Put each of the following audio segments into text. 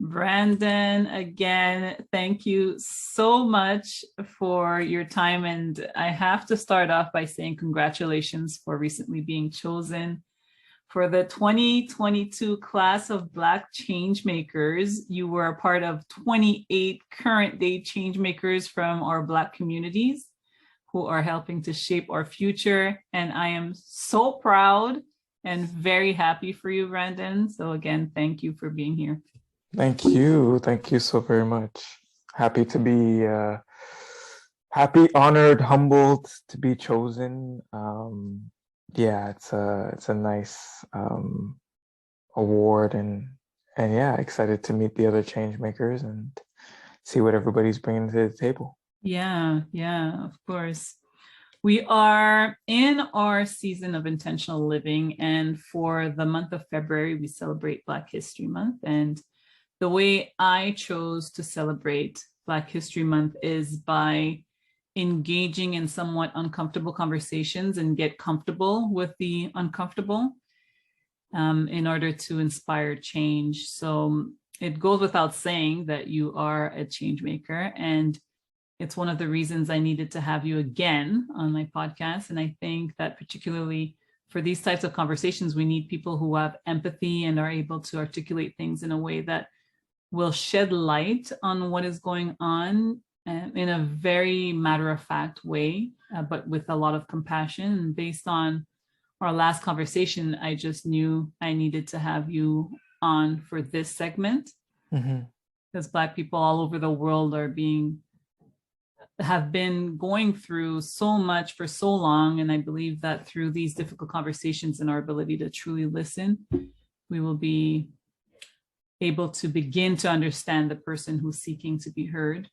Brandon, again, thank you so much for your time. And I have to start off by saying congratulations for recently being chosen for the 2022 class of Black Changemakers. You were a part of 28 current day changemakers from our Black communities who are helping to shape our future. And I am so proud and very happy for you, Brandon. So again, thank you for being here. Thank you. Thank you so very much. Happy to be happy, honored, humbled to be chosen. Yeah, it's a nice award and yeah, excited to meet the other change makers and see what everybody's bringing to the table. Yeah, of course. We are in our season of intentional living, and for the month of February, we celebrate Black History Month. And the way I chose to celebrate Black History Month is by engaging in somewhat uncomfortable conversations and get comfortable with the uncomfortable in order to inspire change. So it goes without saying that you are a change maker, and it's one of the reasons I needed to have you again on my podcast. And I think that particularly for these types of conversations, we need people who have empathy and are able to articulate things in a way that will shed light on what is going on in a very matter-of-fact way, but with a lot of compassion. And based on our last conversation, I just knew I needed to have you on for this segment, because Black people all over the world have been going through so much for so long. And I believe that through these difficult conversations and our ability to truly listen, we will be able to begin to understand the person who's seeking to be heard,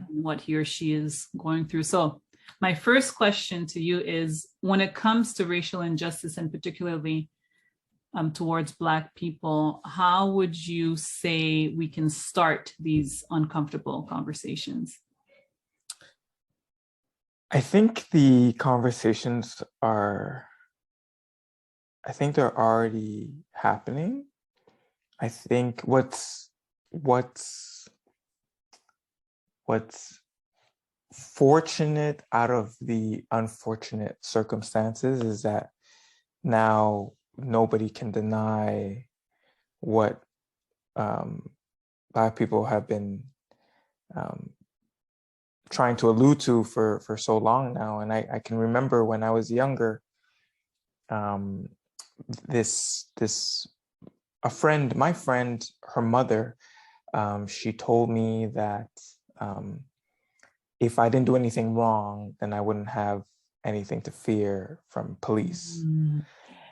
what he or she is going through. So my first question to you is, when it comes to racial injustice and particularly towards Black people, how would you say we can start these uncomfortable conversations? I think the conversations they're already happening. I think what's fortunate out of the unfortunate circumstances is that now nobody can deny what Black people have been trying to allude to for so long now. And I can remember when I was younger, my friend, her mother, she told me that if I didn't do anything wrong, then I wouldn't have anything to fear from police.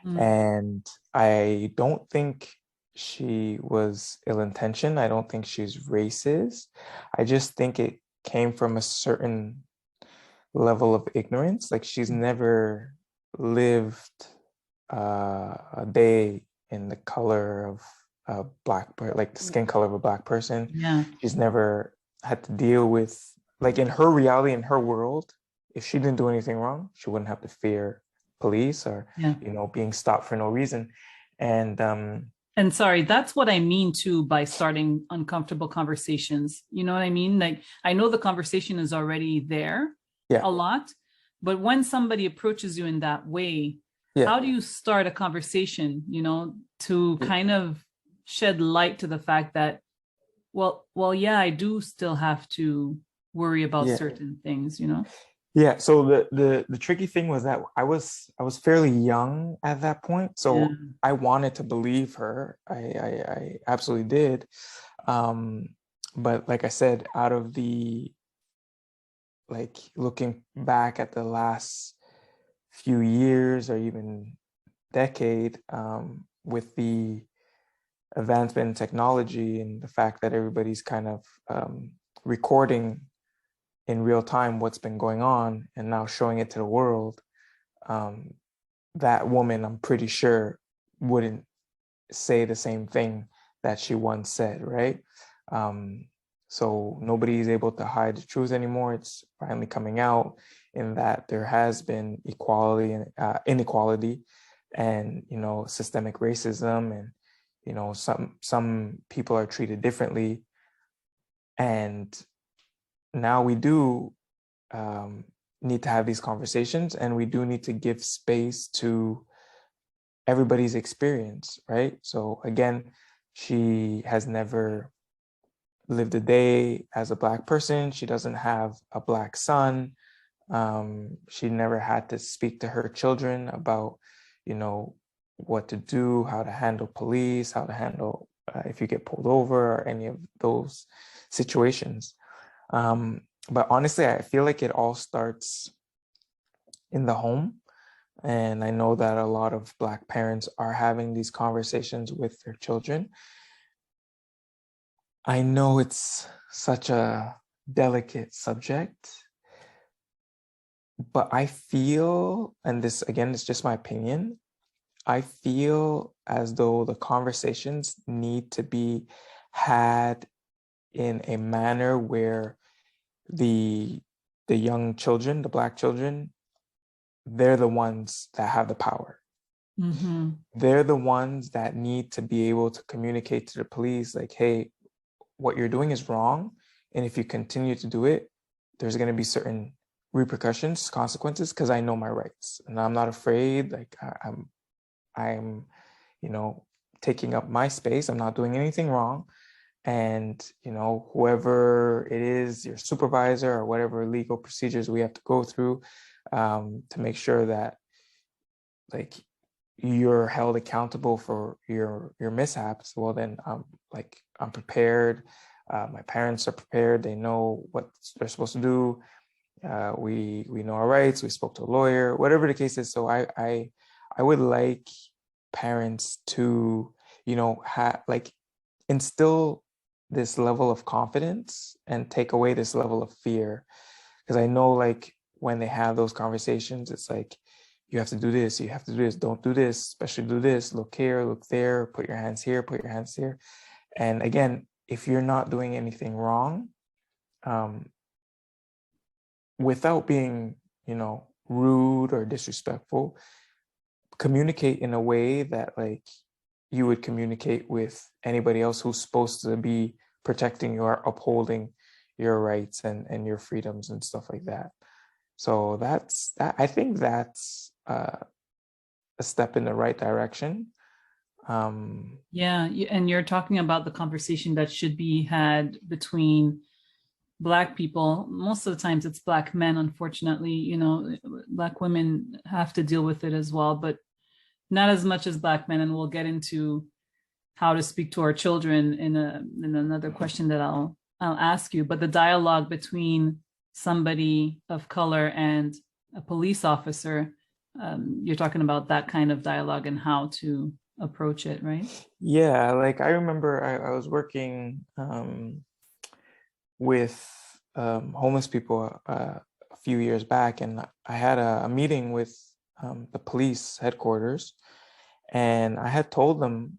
And I don't think she was ill-intentioned. I don't think she's racist. I just think it came from a certain level of ignorance. Like, she's never lived a day in the color of a like the skin color of a Black person. Yeah. She's never had to deal with, like, in her reality, in her world, if she didn't do anything wrong, she wouldn't have to fear police or, being stopped for no reason. And sorry, that's what I mean too by starting uncomfortable conversations. You know what I mean? Like, I know the conversation is already there a lot, but when somebody approaches you in that way, how do you start a conversation, to kind of shed light to the fact that, well, yeah, I do still have to worry about certain things, Yeah. So the tricky thing was that I was fairly young at that point. So I wanted to believe her. I absolutely did. But like I said, out of looking back at the last few years or even decade, with the advancement in technology and the fact that everybody's kind of recording in real time what's been going on and now showing it to the world, that woman, I'm pretty sure, wouldn't say the same thing that she once said, right? So nobody's able to hide the truth anymore. It's finally coming out in that there has been equality and inequality and, systemic racism and, some people are treated differently. And now we do need to have these conversations, and we do need to give space to everybody's experience, right? So again, she has never lived a day as a Black person. She doesn't have a Black son. She never had to speak to her children about, what to do, how to handle police, how to handle if you get pulled over, or any of those situations. But honestly, I feel like it all starts in the home. And I know that a lot of Black parents are having these conversations with their children. I know it's such a delicate subject, but I feel, and this again is just my opinion, I feel as though the conversations need to be had in a manner where the young children, the Black children, they're the ones that have the power. Mm-hmm. They're the ones that need to be able to communicate to the police, like, hey, what you're doing is wrong. And if you continue to do it, there's going to be certain repercussions, consequences, because I know my rights and I'm not afraid. Like I'm, taking up my space. I'm not doing anything wrong. And, whoever it is, your supervisor or whatever legal procedures we have to go through to make sure that like you're held accountable for your mishaps, well then I'm prepared. My parents are prepared. They know what they're supposed to do. We know our rights. We spoke to a lawyer, whatever the case is. So I would like parents to, instill this level of confidence and take away this level of fear. Because I know like when they have those conversations, it's like, you have to do this, you have to do this, don't do this, especially do this, look here, look there, put your hands here, put your hands here. And again, if you're not doing anything wrong, without being, rude or disrespectful, communicate in a way that like you would communicate with anybody else who's supposed to be protecting your, upholding your rights and your freedoms and stuff like that. So that's that. I think that's a step in the right direction. Yeah, and you're talking about the conversation that should be had between Black people. Most of the times it's Black men, unfortunately. Black women have to deal with it as well, but not as much as Black men. And we'll get into how to speak to our children in another question that I'll ask you. But the dialogue between somebody of color and a police officer, you're talking about that kind of dialogue and how to approach it, right? Yeah, like I remember I was working with homeless people a few years back, and I had a meeting with the police headquarters, and I had told them,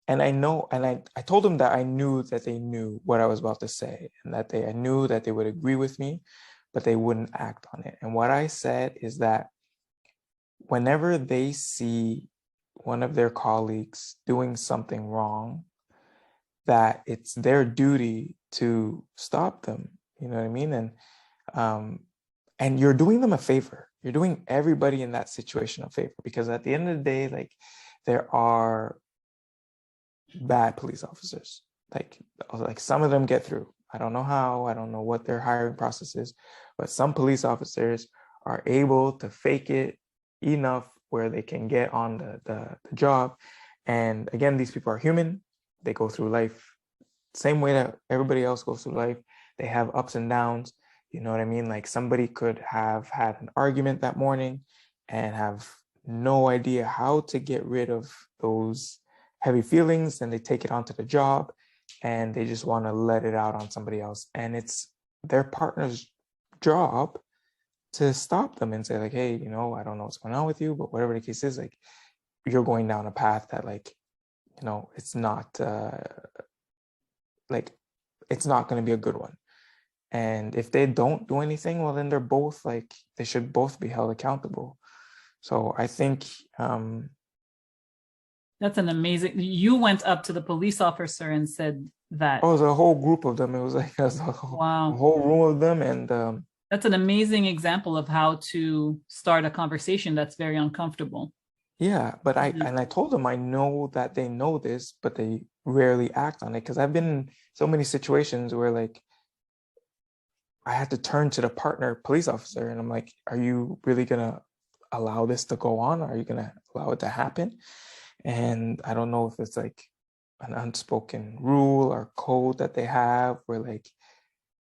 and I told them that I knew that they knew what I was about to say, and that I knew that they would agree with me, but they wouldn't act on it. And what I said is that whenever they see one of their colleagues doing something wrong, that it's their duty to stop them. You know what I mean? And you're doing them a favor. You're doing everybody in that situation a favor, because at the end of the day, like there are bad police officers. Like some of them get through. I don't know how. I don't know what their hiring process is, but some police officers are able to fake it enough where they can get on the job. And again, these people are human. They go through life same way that everybody else goes through life. They have ups and downs. You know what I mean? Like somebody could have had an argument that morning and have no idea how to get rid of those heavy feelings, and they take it onto the job and they just want to let it out on somebody else. And it's their partner's job to stop them and say like, hey, I don't know what's going on with you, but whatever the case is, like you're going down a path that like, it's not it's not going to be a good one. And if they don't do anything, well, then they're both like, they should both be held accountable. So I think That's an amazing. You went up to the police officer and said Oh, that. it was a whole group of them. It was like a Wow. whole room of them, and That's an amazing example of how to start a conversation that's very uncomfortable. yeah. But Yeah. I told them I know that they know this, but they rarely act on it because I've been in so many situations where like I had to turn to the partner police officer, and I'm like, "Are you really gonna allow this to go on? Are you gonna allow it to happen?" And I don't know if it's like an unspoken rule or code that they have where like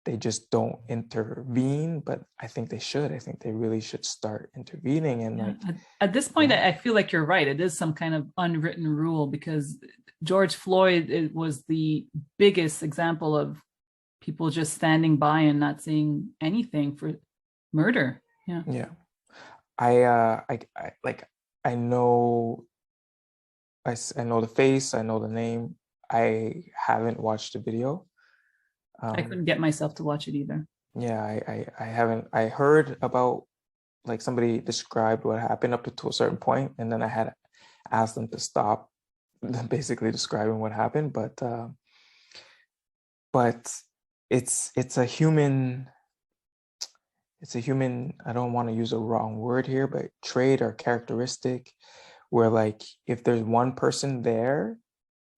they just don't intervene, but I think they should. I think they really should start intervening and Yeah. like, At this point, yeah, I feel like you're right. It is some kind of unwritten rule because George Floyd, it was the biggest example of people just standing by and not saying anything for murder. Yeah. yeah. I like I know I know the face, I know the name. I haven't watched the video. I Um, couldn't get myself to watch it either. yeah, I haven't. I heard about like somebody described what happened up to a certain point, and then I had asked them to stop, basically describing what happened. But it's a human. It's a human. I don't want to use a wrong word here, but trait or characteristic, where like if there's one person there,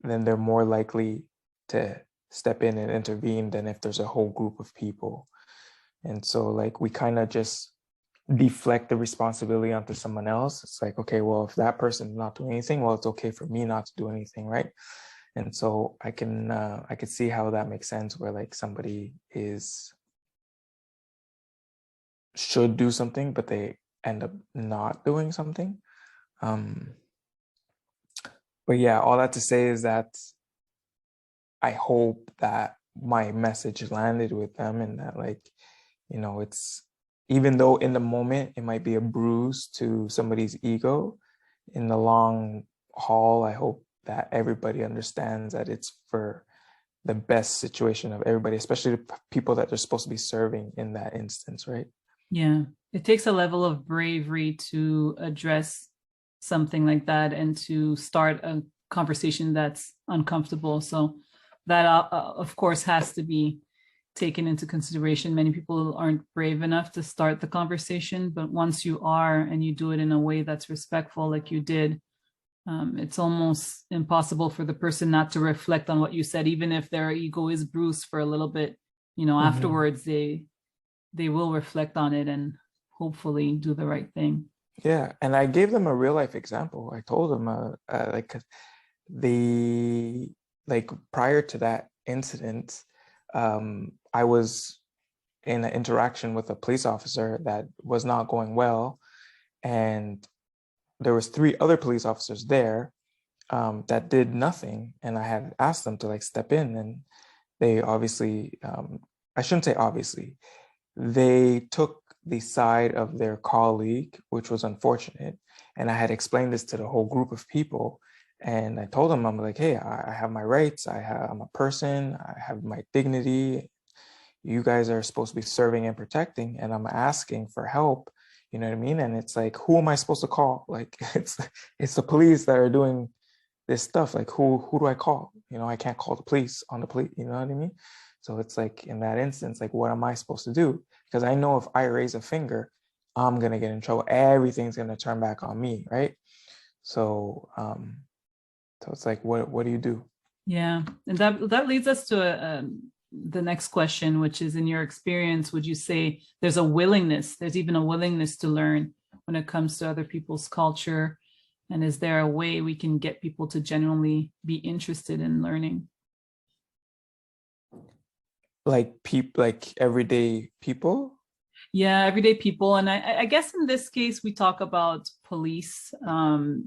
then they're more likely to step in and intervene than if there's a whole group of people. And so like we kind of just deflect the responsibility onto someone else. It's like, okay, well, if that person's not doing anything, well, it's okay for me not to do anything, right? And so I could see how that makes sense where like somebody is should do something, but they end up not doing something. Um, but yeah, all that to say is that I hope that my message landed with them and that like, you know, it's even though in the moment it might be a bruise to somebody's ego, in the long haul, I hope that everybody understands that it's for the best situation of everybody, especially the people that they're supposed to be serving in that instance, right? Yeah. It takes a level of bravery to address something like that and to start a conversation that's uncomfortable. So that, of course, has to be taken into consideration. Many people aren't brave enough to start the conversation, but once you are and you do it in a way that's respectful, like you did, it's almost impossible for the person not to reflect on what you said, even if their ego is bruised for a little bit. Mm-hmm. Afterwards they will reflect on it and hopefully do the right thing. Yeah, and I gave them a real life example. I told them, like the like prior to that incident, I was in an interaction with a police officer that was not going well, and there was three other police officers there that did nothing, and I had asked them to like step in, and they obviously, I shouldn't say obviously, they took the side of their colleague, which was unfortunate. And I had explained this to the whole group of people. And I told them, I'm like, hey, I have my rights. I'm a person. I have my dignity. You guys are supposed to be serving and protecting, and I'm asking for help. You know what I mean? And it's like, who am I supposed to call? Like, it's the police that are doing this stuff. Like, who do I call? You know, I can't call the police on the police. You know what I mean? So it's like in that instance, like, what am I supposed to do? Because I know if I raise a finger, I'm gonna get in trouble. Everything's gonna turn back on me, right? So, so it's like, what do you do? Yeah, and that leads us to the next question, which is, in your experience, would you say there's a willingness, there's even a willingness to learn when it comes to other people's culture? And is there a way we can get people to genuinely be interested in learning? Like everyday people. Yeah, everyday people. And I guess in this case, we talk about police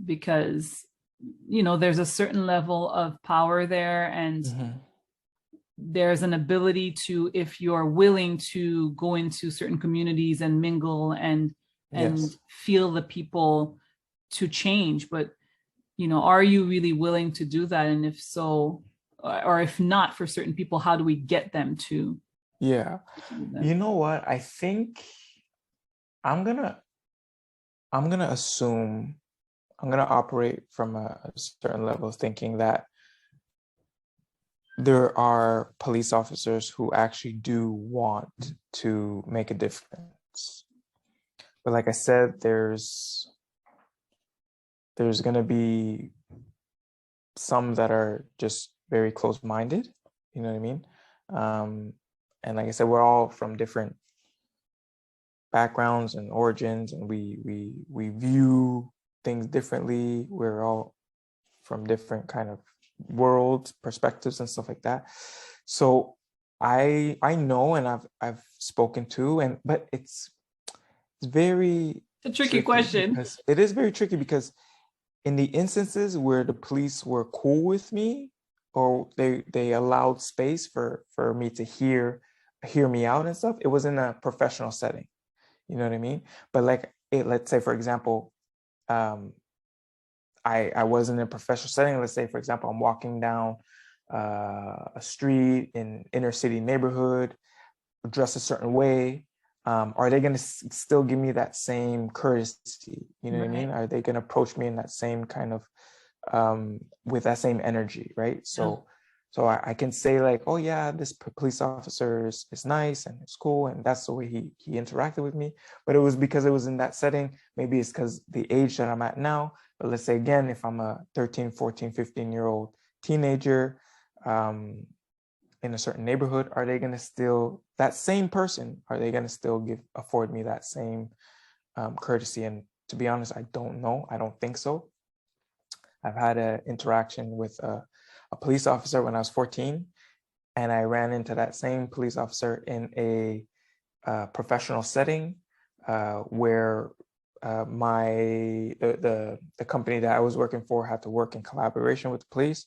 because, there's a certain level of power there. And Mm-hmm. there's an ability to, if you're willing to go into certain communities and mingle and Yes. feel the people, to change. But are you really willing to do that? And if so, or if not, for certain people, how do we get them Yeah. to do that? You know what? I think I'm gonna I'm gonna assume I'm gonna operate from a certain level of thinking that there are police officers who actually do want to make a difference. But like I said, there's gonna be some that are just very close-minded, you know what I mean? And like I said, we're all from different backgrounds and origins, and we view things differently. We're all from different kind of worlds, perspectives, and stuff like that. So I know, and I've spoken to, but it's very It's a tricky question. because it is very tricky because in the instances where the police were cool with me, or they allowed space for me to hear me out and stuff, it was in a professional setting. You know what I mean? But like, let's say, for example, I was in a professional setting. Let's say, for example, I'm walking down a street in inner city neighborhood, dressed a certain way. Are they going to still give me that same courtesy? You know what I mean? Are they going to approach me in that same kind of with that same energy, right? So I can say like, oh yeah, this police officer is nice and it's cool, and that's the way he interacted with me. But it was because it was in that setting. Maybe it's because the age that I'm at now. But let's say again, if I'm a 13, 14, 15-year-old teenager in a certain neighborhood, are they going to still, that same person, are they going to still afford me that same courtesy? And to be honest, I don't know. I don't think so. I've had an interaction with a police officer when I was 14, and I ran into that same police officer in a professional setting where the company that I was working for had to work in collaboration with the police,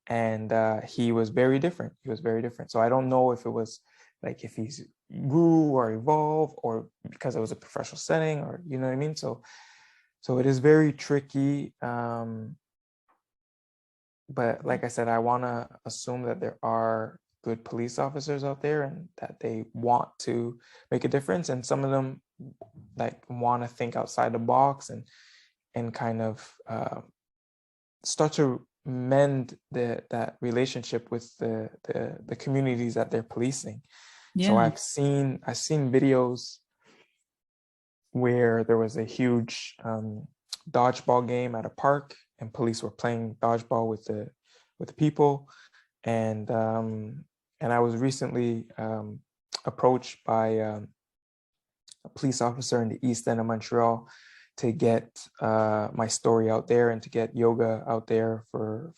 and he was very different. He was very different. So I don't know if it was like if he's grew or evolved, or because it was a professional setting, or you know what I mean. So it is very tricky. But like I said, I want to assume that there are good police officers out there and that they want to make a difference. And some of them like want to think outside the box and kind of start to mend that relationship with the communities that they're policing. Yeah. So I've seen videos where there was a huge dodgeball game at a park, and police were playing dodgeball with the people, and I was recently approached by a police officer in the East End of Montreal to get my story out there and to get yoga out there for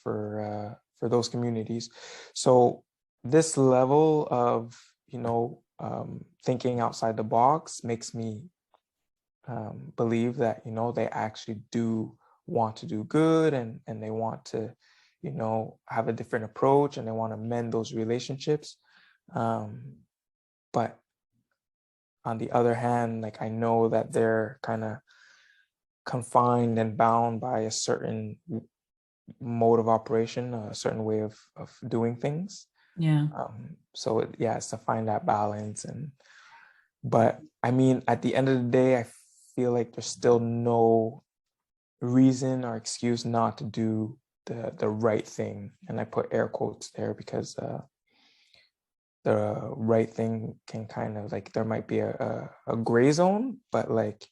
those communities. So this level of thinking outside the box makes me believe that they actually do want to do good, and they want to have a different approach, and they want to mend those relationships. But on the other hand, like I know that they're kind of confined and bound by a certain mode of operation, a certain way of doing things. Yeah. So it's to find that balance. But I mean, at the end of the day, I feel like there's still no reason or excuse not to do the right thing. And I put air quotes there because the right thing can kind of like, there might be a gray zone, but like,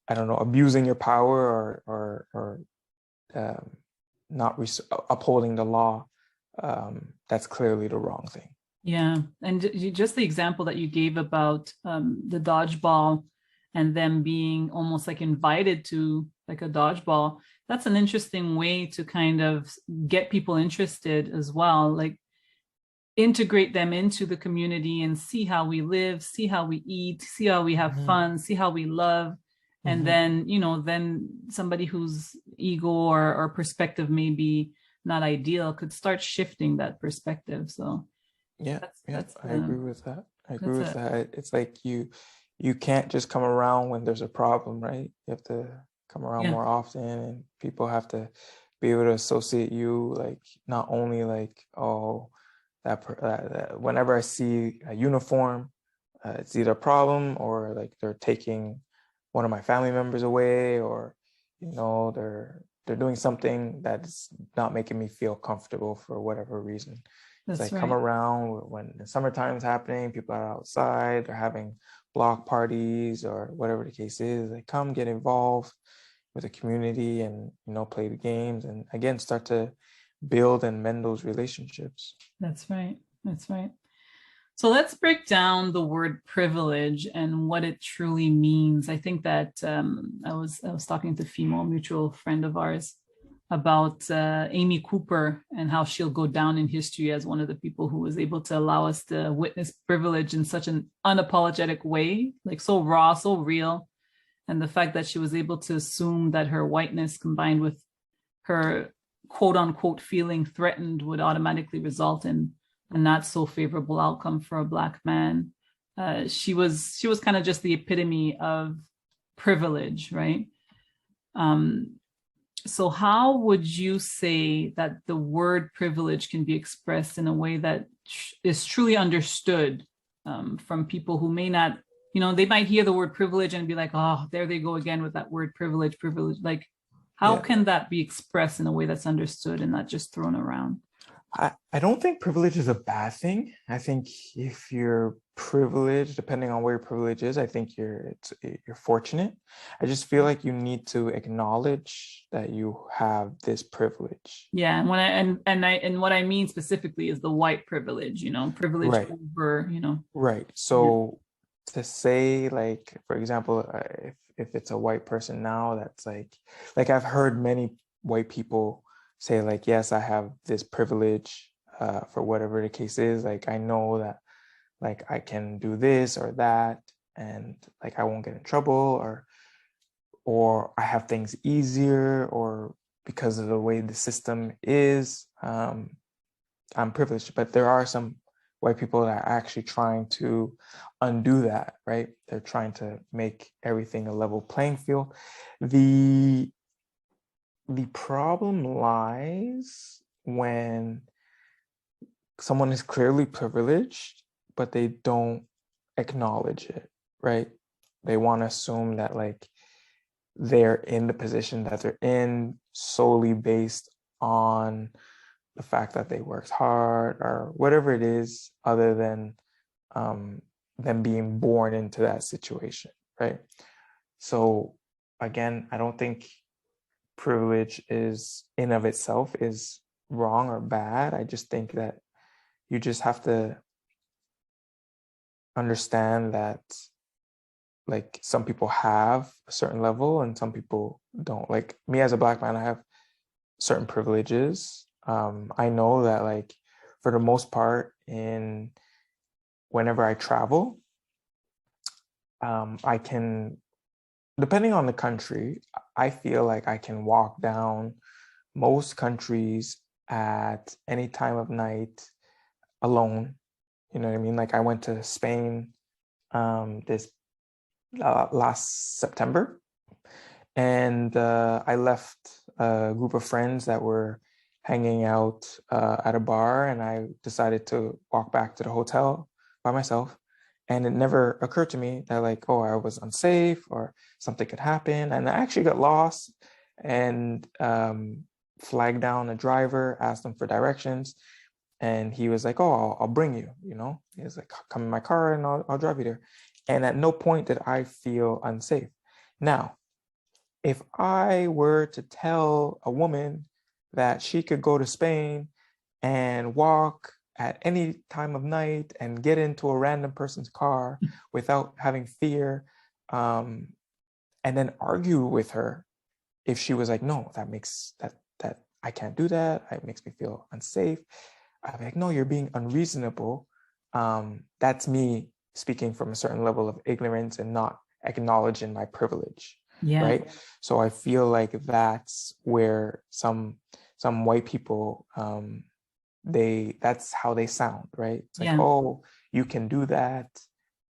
I don't know, abusing your power or not upholding the law, that's clearly the wrong thing. Yeah. And just the example that you gave about the dodgeball and them being almost like invited to like a dodgeball, that's an interesting way to kind of get people interested as well, like integrate them into the community and see how we live, see how we eat, see how we have fun, see how we love. And then, then somebody whose ego or perspective may be not ideal could start shifting that perspective. So that's I agree with that. I agree with that. It's like you can't just come around when there's a problem, right? You have to come around more often, and people have to be able to associate you, like not only like, oh, that whenever I see a uniform, it's either a problem or like they're taking one of my family members away, or they're they're doing something that's not making me feel comfortable for whatever reason. It's That's like come right. around when the summertime is happening, people are outside, they're having block parties or whatever the case is. Like come get involved with the community and play the games and again start to build and mend those relationships. That's right. That's right. So let's break down the word privilege and what it truly means. I think that I was talking to a female mutual friend of ours about Amy Cooper and how she'll go down in history as one of the people who was able to allow us to witness privilege in such an unapologetic way, like so raw, so real. And the fact that she was able to assume that her whiteness combined with her quote unquote feeling threatened would automatically result in a not so favorable outcome for a Black man. She was kind of just the epitome of privilege, right? So how would you say that the word privilege can be expressed in a way that is truly understood from people who may not, they might hear the word privilege and be like, oh, there they go again with that word privilege. Like, how can that be expressed in a way that's understood and not just thrown around? I don't think privilege is a bad thing. I think if you're privileged, depending on where your privilege is, I think you're fortunate. I just feel like you need to acknowledge that you have this privilege. Yeah, and what I mean specifically is the white privilege, privilege Right. over, Right. So to say, like, for example, if it's a white person now, that's like I've heard many white people say, like, yes, I have this privilege for whatever the case is. Like, I know that, like, I can do this or that, and like I won't get in trouble, or I have things easier, or because of the way the system is, I'm privileged. But there are some white people that are actually trying to undo that, right? They're trying to make everything a level playing field. The problem lies when someone is clearly privileged, but they don't acknowledge it, right? They want to assume that like they're in the position that they're in solely based on the fact that they worked hard or whatever it is, other than them being born into that situation, right? So again, I don't think privilege is in of itself is wrong or bad. I just think that you just have to understand that like some people have a certain level and some people don't. Like me as a Black man, I have certain privileges. I know that like for the most part in whenever I travel, I can, depending on the country, I feel like I can walk down most countries at any time of night alone. You know what I mean? Like I went to Spain this last September, and I left a group of friends that were hanging out at a bar, and I decided to walk back to the hotel by myself. And it never occurred to me that like, oh, I was unsafe or something could happen. And I actually got lost and flagged down a driver, asked him for directions. And he was like, oh, I'll bring you, He was like, come in my car and I'll drive you there. And at no point did I feel unsafe. Now, if I were to tell a woman that she could go to Spain and walk at any time of night and get into a random person's car without having fear, and then argue with her if she was like, no, that I can't do that, it makes me feel unsafe, I'd be like, no, you're being unreasonable. That's me speaking from a certain level of ignorance and not acknowledging my privilege. Yeah. Right. So I feel like that's where some white people, that's how they sound, right? It's like, oh, you can do that.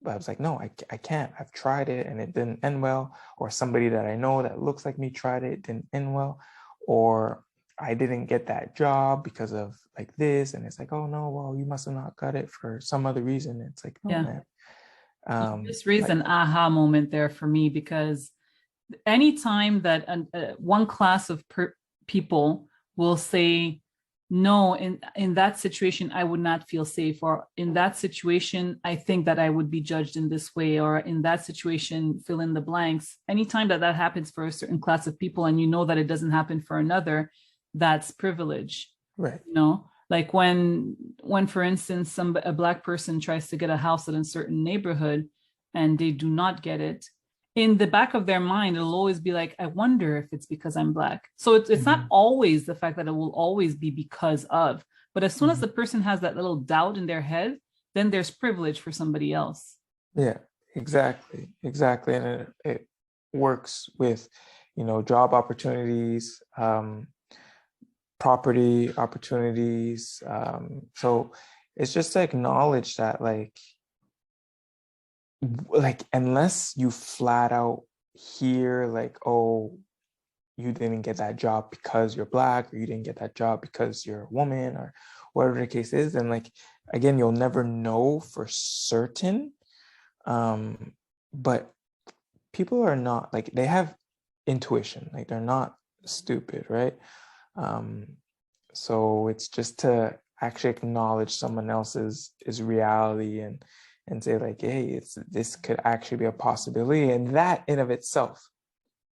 But I was like, no, I can't. I've tried it and it didn't end well. Or somebody that I know that looks like me tried it, didn't end well. Or I didn't get that job because of like this. And it's like, oh no, well, you must have not got it for some other reason. It's like, no, man. You just raised an aha moment there for me, because anytime that one class of people will say, no, in that situation, I would not feel safe, or in that situation, I think that I would be judged in this way, or in that situation, fill in the blanks. Anytime that that happens for a certain class of people, and you know that it doesn't happen for another, that's privilege. Right. You know, like when for instance, a Black person tries to get a house in a certain neighborhood and they do not get it, in the back of their mind, it'll always be like, I wonder if it's because I'm Black. So it's not always the fact that it will always be because of, but as soon as the person has that little doubt in their head, then there's privilege for somebody else. Yeah, exactly. Exactly. And it works with, job opportunities, property opportunities. So it's just to acknowledge that, unless you flat out hear like, oh, you didn't get that job because you're Black, or you didn't get that job because you're a woman, or whatever the case is, then again, you'll never know for certain. But people are not they have intuition, they're not stupid, right? So it's just to actually acknowledge someone else's reality, and say hey, this could actually be a possibility, and that in of itself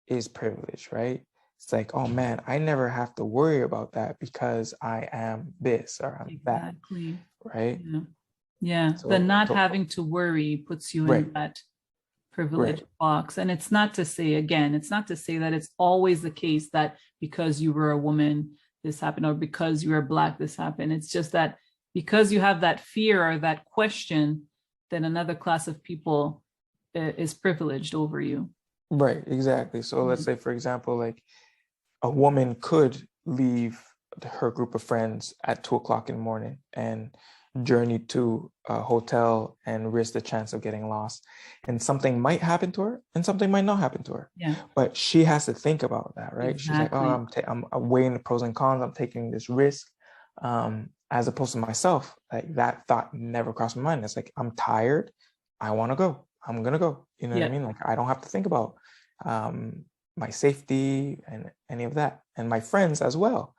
is privilege, right? It's like, oh man, I never have to worry about that because I am this or I'm exactly. that, right? Yeah. The not having to worry puts you in that privilege box. And it's not to say, again, it's not to say that it's always the case that because you were a woman, this happened, or because you are Black, this happened. It's just that because you have that fear or that question, then another class of people is privileged over you. Right, exactly. So let's say, for example, a woman could leave her group of friends at 2 o'clock in the morning and journey to a hotel and risk the chance of getting lost. And something might happen to her and something might not happen to her. Yeah. But she has to think about that, right? Exactly. She's like, oh, I'm weighing the pros and cons. I'm taking this risk. As opposed to myself, that thought never crossed my mind. It's like, I'm tired. I want to go. I'm going to go. You know what I mean? I don't have to think about my safety and any of that. And my friends as well.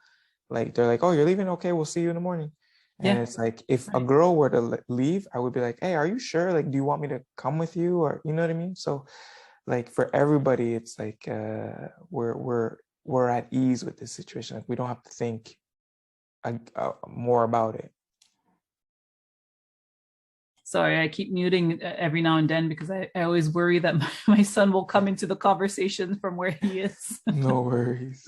They're like, oh, you're leaving? Okay, we'll see you in the morning. And it's like, if a girl were to leave, I would be like, hey, are you sure? Do you want me to come with you? Or, you know what I mean? So for everybody, it's like, we're at ease with this situation. We don't have to think more about it. Sorry, I keep muting every now and then because I always worry that my son will come into the conversation from where he is. No worries.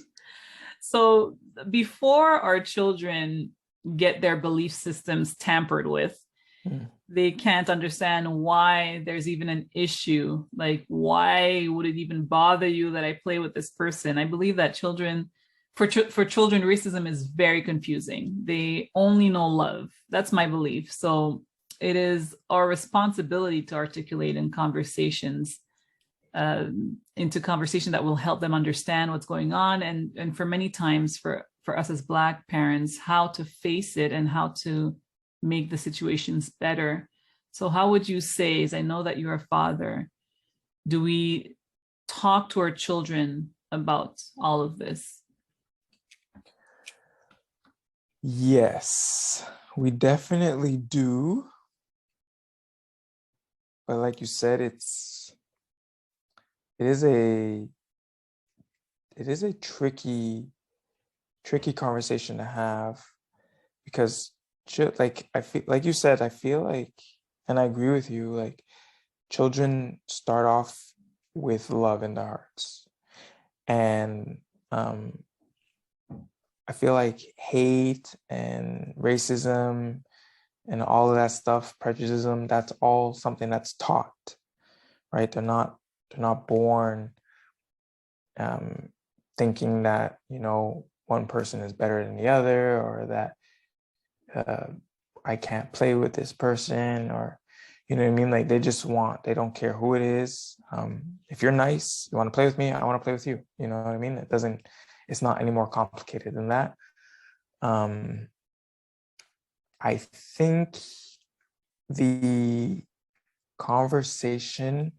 So before our children get their belief systems tampered with, they can't understand why there's even an issue. Like, why would it even bother you that I play with this person? I believe that for children, racism is very confusing. They only know love. That's my belief. So it is our responsibility to articulate in conversations, into conversation that will help them understand what's going on. And for many times for us as Black parents, how to face it and how to make the situations better. So how would you say, as I know that you're a father, do we talk to our children about all of this? Yes, we definitely do. But like you said, it is a tricky conversation to have, because I feel like you said, I feel like, and I agree with you, children start off with love in their hearts. And I feel like hate and racism and all of that stuff, prejudice, that's all something that's taught, right? They're not born thinking that, one person is better than the other, or that I can't play with this person, or, you know what I mean? They don't care who it is. If you're nice, you want to play with me, I want to play with you. You know what I mean? It's not any more complicated than that. I think the conversation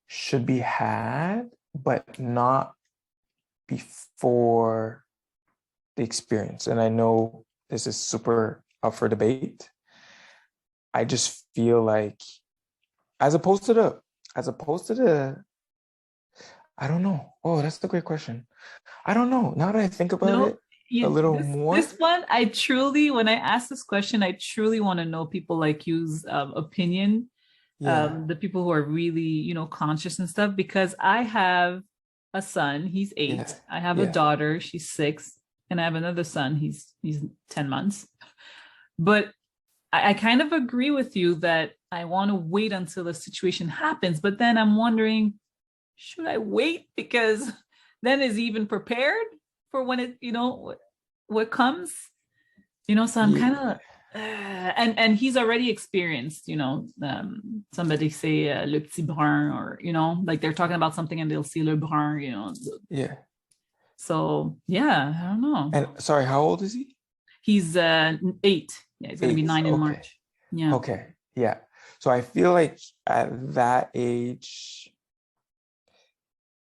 should be had, but not before the experience. And I know this is super up for debate. I just feel like as opposed to the I don't know. Oh, that's a great question. I don't know. Now that I think about No, it a little this more. one, I truly, when I ask this question, I truly want to know people like you's opinion, Yeah. the people who are really, conscious and stuff, because I have a son, he's Yeah. 8. I have a Yeah. daughter, she's 6, and I have another son, he's 10 months. But I kind of agree with you that I want to wait until the situation happens, but then I'm wondering, should I wait? Because then is he even prepared for when it, what comes? So I'm kind Yeah. of, and he's already experienced, somebody say le petit brun, or, like they're talking about something and they'll see le brun, Yeah. So yeah, I don't know. And sorry, how old is he? He's 8. Yeah, he's gonna be 8. 9 in Okay. March. Yeah. Okay. Yeah. So I feel like at that age,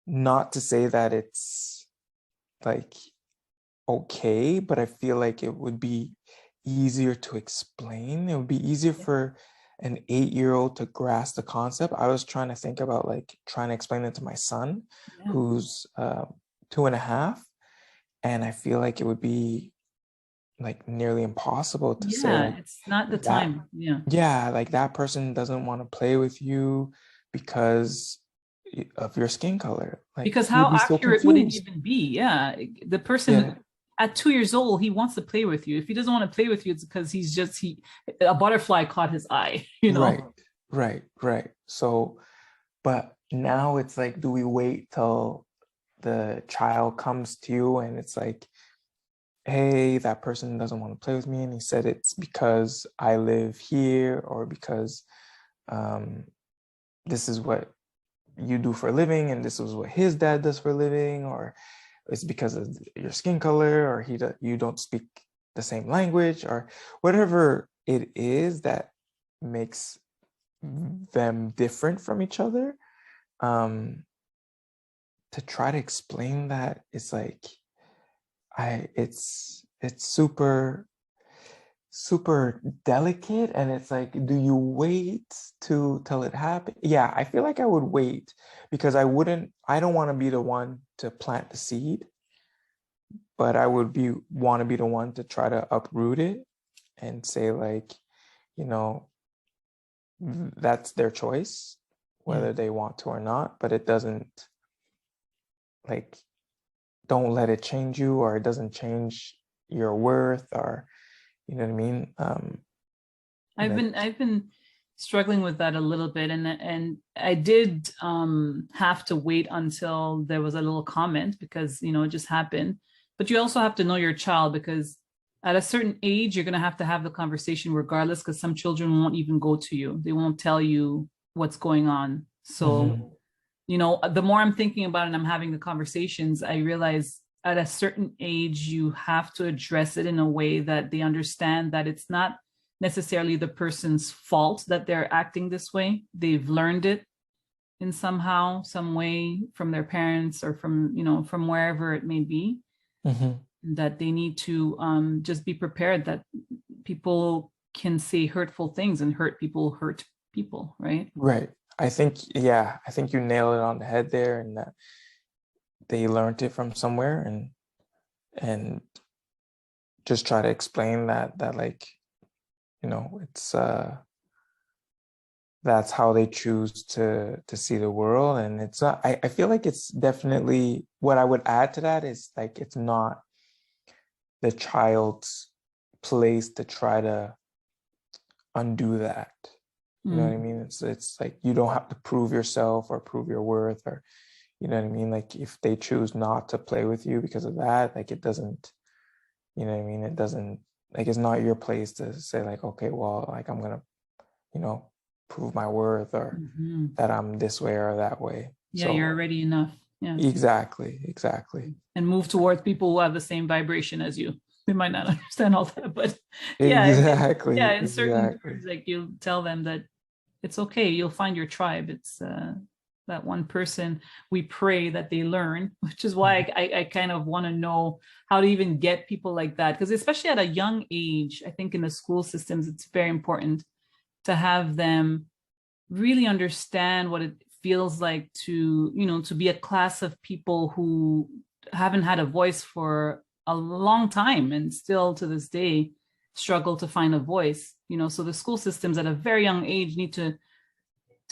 not to say that it's like okay, but I feel like it would be easier to explain. It would be easier for an 8-year-old to grasp the concept. I was trying to think about like trying to explain it to my son, Yeah. who's 2.5, and I feel like it would be like nearly impossible to say Yeah, like it's not the that. time. Yeah. Yeah, like that person doesn't want to play with you because of your skin color. Like Because he would how be so accurate would it confused. even be? Yeah. The Yeah. person at 2 years old, he wants to play with you. If he doesn't want to play with you, it's because a butterfly caught his eye, Right, right. So, but now it's like, do we wait till the child comes to you and it's like, hey, that person doesn't want to play with me, and he said it's because I live here, or because um, this is what you do for a living, and this is what his dad does for a living, or it's because of your skin color, or you don't speak the same language, or whatever it is that makes them different from each other. To try to explain that, it's like it's super delicate, and it's like, do you wait till it happens? Yeah, I feel like I would wait, because I don't want to be the one to plant the seed, but I would want to be the one to try to uproot it and say like, you know, that's their choice, Yeah. whether they want to or not, but it doesn't, like, don't let it change you, or it doesn't change your worth, or you know what I mean? I've been struggling with that a little bit, and I did have to wait until there was a little comment, because it just happened. But you also have to know your child, because at a certain age you're going to have the conversation regardless, because some children won't even go to you. They won't tell you what's going on. So, the more I'm thinking about it and I'm having the conversations, I realize at a certain age you have to address it in a way that they understand that it's not necessarily the person's fault that they're acting this way. They've learned it in some way from their parents, or from wherever it may be. That they need to just be prepared that people can say hurtful things, and hurt people, right? Right. I think you nailed it on the head there, and that they learned it from somewhere, and just try to explain that like, it's that's how they choose to see the world. And it's not, I feel like it's definitely, what I would add to that is like, it's not the child's place to try to undo that. You know what I mean? It's like, you don't have to prove yourself or prove your worth, or you know what I mean? Like, if they choose not to play with you because of that, like, it doesn't, you know what I mean? It doesn't, like, it's not your place to say like, okay, well, like, I'm gonna, prove my worth, or that I'm this way or that way. Yeah, you're So already enough. Yeah. exactly. And move towards people who have the same vibration as you. They might not understand all that, but Exactly. in certain terms, like, you'll tell them that it's okay. You'll find your tribe. that one person, we pray that they learn, which is why I kind of want to know how to even get people like that. Because especially at a young age, I think in the school systems, it's very important to have them really understand what it feels like to, you know, to be a class of people who haven't had a voice for a long time and still to this day struggle to find a voice, you know. So the school systems at a very young age need to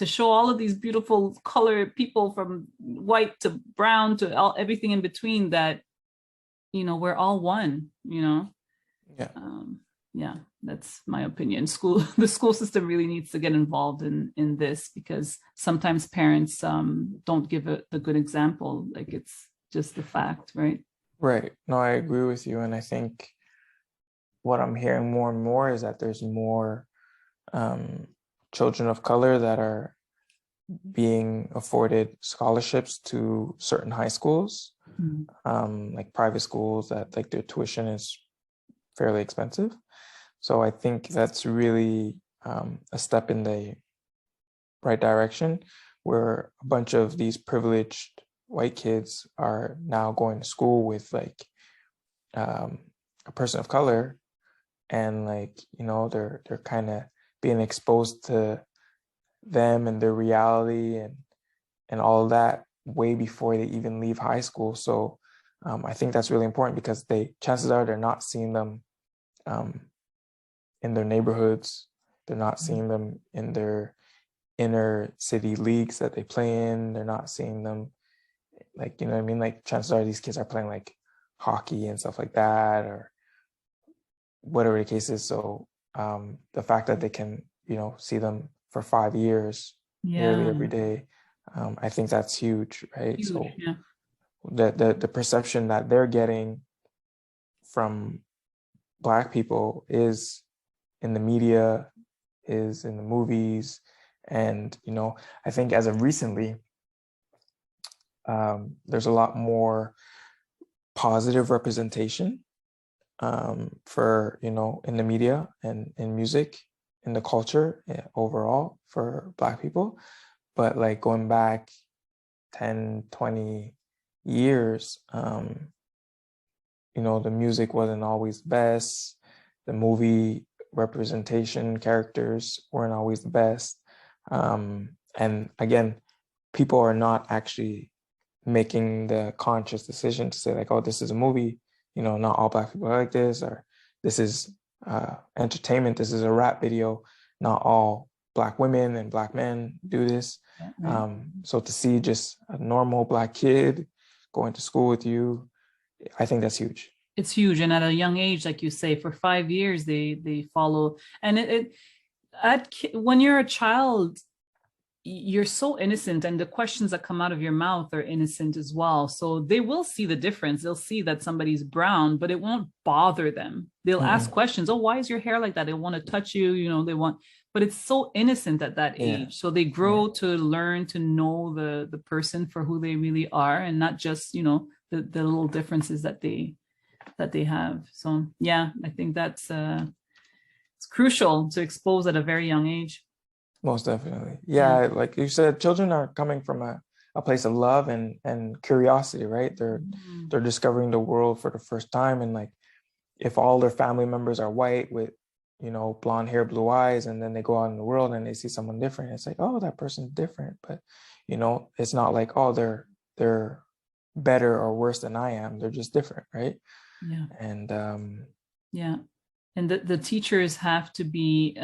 show all of these beautiful colored people from white to brown to everything in between that, you know, we're all one, you know. Yeah. Yeah, that's my opinion. The school system really needs to get involved in this, because sometimes parents don't give the good example. Like, it's just the fact, right? Right. No, I agree with you. And I think what I'm hearing more and more is that there's more children of color that are being afforded scholarships to certain high schools, like private schools that like their tuition is fairly expensive. So I think that's really a step in the right direction, where a bunch of these privileged white kids are now going to school with like a person of color, and like, you know, they're kind of being exposed to them and their reality and all of that way before they even leave high school. So I think that's really important, because chances are they're not seeing them in their neighborhoods. They're not seeing them in their inner city leagues that they play in. They're not seeing them, like, you know what I mean? Like, chances are these kids are playing like hockey and stuff like that, or whatever the case is. So the fact that they can, you know, see them for 5 years nearly every day, I think that's huge, right? Huge, so yeah. the perception that they're getting from Black people is in the media, is in the movies. And, you know, I think as of recently, there's a lot more positive representation for, you know, in the media and in music, in the culture overall for Black people. But like going back 10, 20 years, you know, the music wasn't always the best. The movie representation characters weren't always the best. And again, people are not actually making the conscious decision to say like, oh, this is a movie, you know, not all Black people are like this, or this is entertainment, this is a rap video, not all Black women and Black men do this. So to see just a normal Black kid going to school with you, I think that's huge. It's huge. And at a young age, like you say, for 5 years, they follow. And when you're a child, you're so innocent, and the questions that come out of your mouth are innocent as well. So they will see the difference. They'll see that somebody's brown, but it won't bother them. They'll ask questions. Oh, why is your hair like that? They want to touch you, you know, but it's so innocent at that age. So they grow to learn to know the person for who they really are, and not just, you know, the little differences that they have. So yeah, I think that's it's crucial to expose at a very young age. Most definitely. Yeah, like you said, children are coming from a place of love and curiosity, right? They're discovering the world for the first time. And like, if all their family members are white with, you know, blonde hair, blue eyes, and then they go out in the world and they see someone different, it's like, oh, that person's different. But, you know, it's not like, oh, they're better or worse than I am. They're just different, right? Yeah. And and the teachers have to be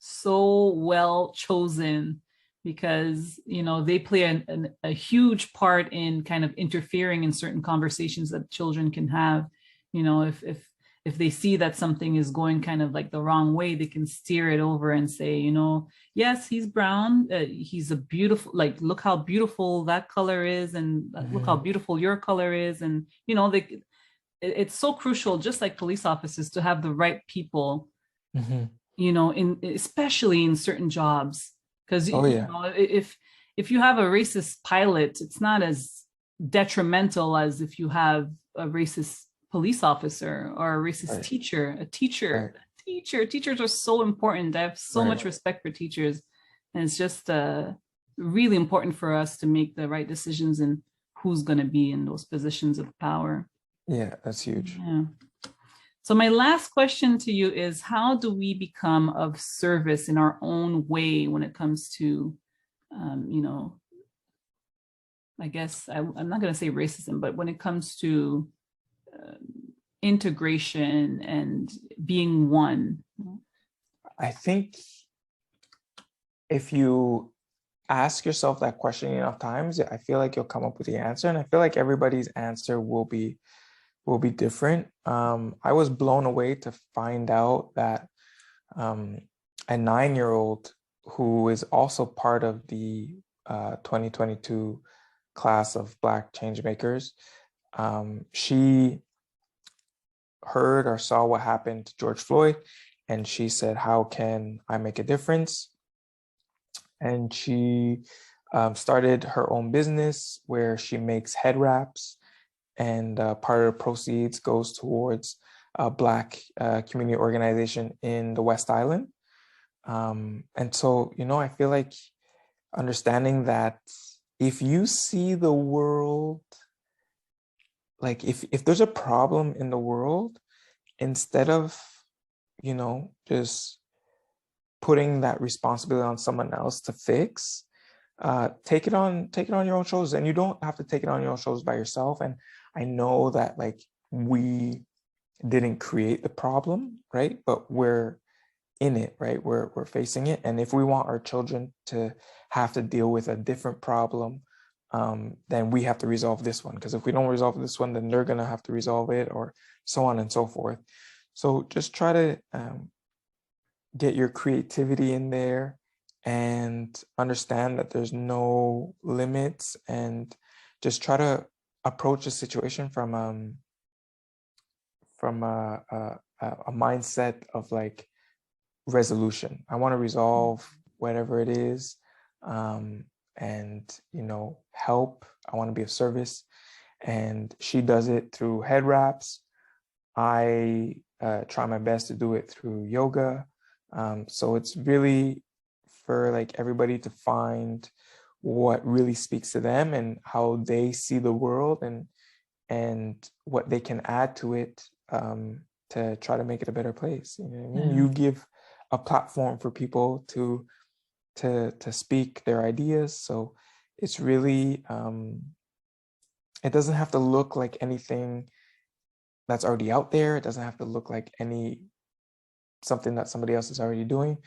so well chosen, because, you know, they play a huge part in kind of interfering in certain conversations that children can have. You know, if they see that something is going kind of like the wrong way, they can steer it over and say, you know, yes, he's brown, he's a beautiful, like, look how beautiful that color is, and look how beautiful your color is. And, you know, it's so crucial, just like police officers, to have the right people, you know, especially in certain jobs. Because you know, if you have a racist pilot, it's not as detrimental as if you have a racist police officer or a racist teacher. Teachers are so important. I have so much respect for teachers, and it's just really important for us to make the right decisions and who's going to be in those positions of power. Yeah, that's huge. Yeah. So my last question to you is, how do we become of service in our own way when it comes to, I guess I'm not going to say racism, but when it comes to integration and being one? I think if you ask yourself that question enough times, I feel like you'll come up with the answer. And I feel like everybody's answer will be different. I was blown away to find out that a 9-year-old who is also part of the 2022 class of Black Changemakers, she heard or saw what happened to George Floyd, and she said, how can I make a difference? And she started her own business where she makes head wraps, and part of the proceeds goes towards a Black community organization in the West Island. And so, I feel like understanding that if you see the world, like if there's a problem in the world, instead of, just putting that responsibility on someone else to fix, take it on your own shoulders. And you don't have to take it on your own shoulders by yourself. And I know that, like, we didn't create the problem, right? But we're in it, right? We're facing it. And if we want our children to have to deal with a different problem, then we have to resolve this one. Because if we don't resolve this one, then they're going to have to resolve it, or so on and so forth. So just try to get your creativity in there and understand that there's no limits, and just try to approach a situation from a mindset of, like, resolution. I want to resolve whatever it is, and help. I want to be of service. And she does it through head wraps. I try my best to do it through yoga. So it's really for, like, everybody to find what really speaks to them and how they see the world, and what they can add to it, to try to make it a better place. You know what I mean? You give a platform for people to speak their ideas. So it's really, it doesn't have to look like anything that's already out there. It doesn't have to look like something that somebody else is already doing.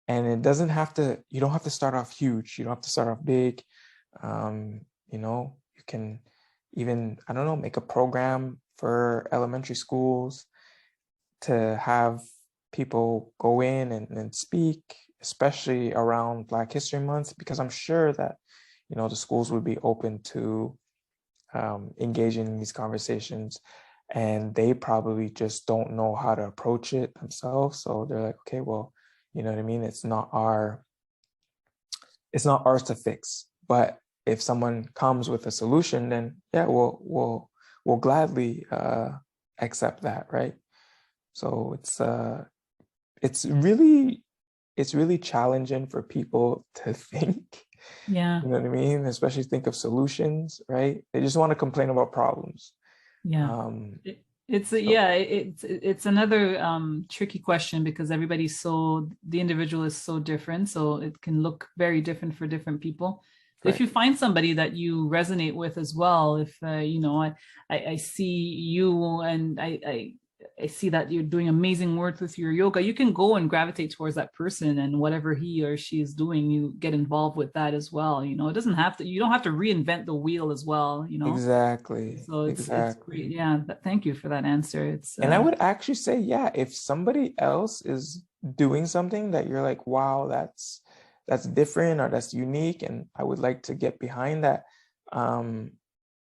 And you don't have to start off huge. You don't have to start off big. You can even, I don't know, make a program for elementary schools to have people go in and speak, especially around Black History Month, because I'm sure that, the schools would be open to engaging in these conversations, and they probably just don't know how to approach it themselves. So they're like, okay, well, you know what I mean? It's not ours to fix. But if someone comes with a solution, then yeah, we'll gladly accept that, right? So it's really challenging for people to think. Yeah. You know what I mean? Especially think of solutions, right? They just want to complain about problems. Yeah. It's another tricky question, because the individual is so different, so it can look very different for different people. But if you find somebody that you resonate with as well, if I see you, and I see that you're doing amazing work with your yoga, you can go and gravitate towards that person, and whatever he or she is doing, you get involved with that as well. You don't have to reinvent the wheel as well. Exactly. So it's great. Yeah. Thank you for that answer. And I would actually say, yeah, if somebody else is doing something that you're like, wow, that's different, or that's unique, and I would like to get behind that.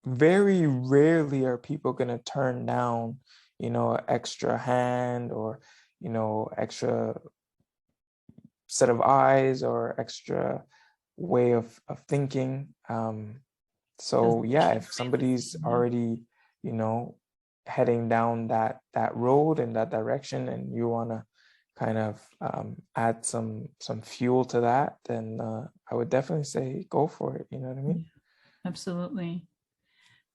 Very rarely are people going to turn down, an extra hand, or, extra set of eyes, or extra way of thinking. So yeah, if somebody's already, heading down that road in that direction, and you want to kind of add some fuel to that, then I would definitely say go for it. You know what I mean? Absolutely.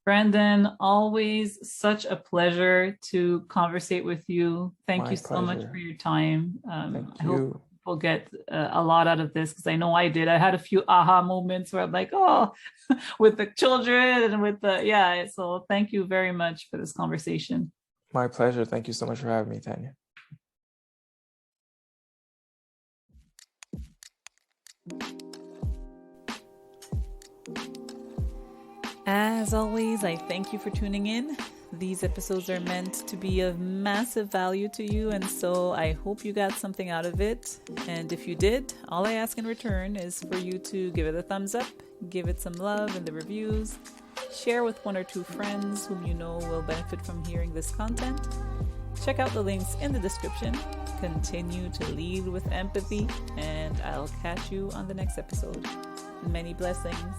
Brandon, always such a pleasure to conversate with you. Thank My you so much pleasure. for your time. Thank I hope you. people get a lot out of this, because I know I did. I had a few aha moments where I'm like, oh, with the children and with the, yeah. So thank you very much for this conversation. My pleasure. Thank you so much for having me, Tanya. As always, I thank you for tuning in. These episodes are meant to be of massive value to you, and so I hope you got something out of it. And if you did, all I ask in return is for you to give it a thumbs up, give it some love in the reviews, share with 1 or 2 friends whom you know will benefit from hearing this content. Check out the links in the description. Continue to lead with empathy, and I'll catch you on the next episode. Many blessings.